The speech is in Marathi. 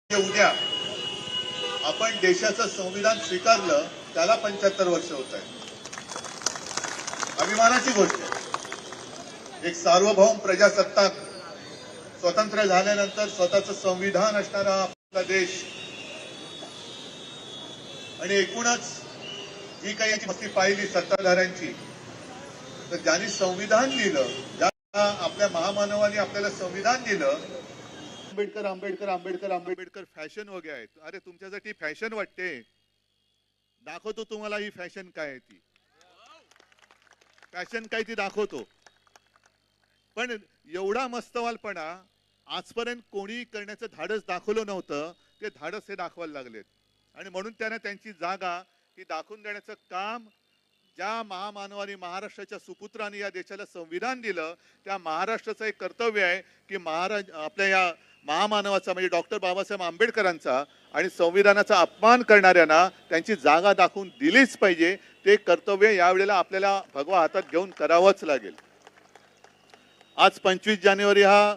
उद्या आपण देशाचं संविधान स्वीकारलं त्याला 75 वर्ष होत आहे. अभिमानाची गोष्ट आहे. एक सार्वभौम प्रजासत्ताक स्वतंत्र झाल्यानंतर स्वतःचं संविधान असणारा आपला देश आणि एकूणच जी काही याची मस्ती पाहिली सत्ताधाऱ्यांची, तर ज्यांनी संविधान दिलं, ज्या आपल्या महामानवांनी आपल्याला संविधान दिलं, आंबेडकर आंबेडकर आंबेडकर आंबेडकर फॅशन हो गया आहे. अरे तुमच्यासाठी फॅशन वाटते, दाखवतो तुम्हाला ही फॅशन काय आहे. ती फॅशन काय ती दाखवतो. पण एवढा मस्तवालपणा आजपर्यंत कोणी करण्याचं धाडस दाखवलं नव्हतं, ते धाडस हे दाखवायला लागलेत. आणि म्हणून त्यांना त्यांची जागा ही दाखवून देण्याचं काम ज्या महामानवानी महाराष्ट्राच्या सुपुत्रांनी या देशाला संविधान दिलं, त्या महाराष्ट्राचं एक कर्तव्य आहे की आपल्या या महामानवाचा म्हणजे डॉक्टर बाबासाहेब आंबेडकरांचा आणि संविधानाचा अपमान करणाऱ्यांना त्यांची जागा दाखवून दिलीच पाहिजे. ते कर्तव्य यावेळेला आपल्याला भगवा हातात घेऊन करावंच लागेल. आज 25 जानेवारी हा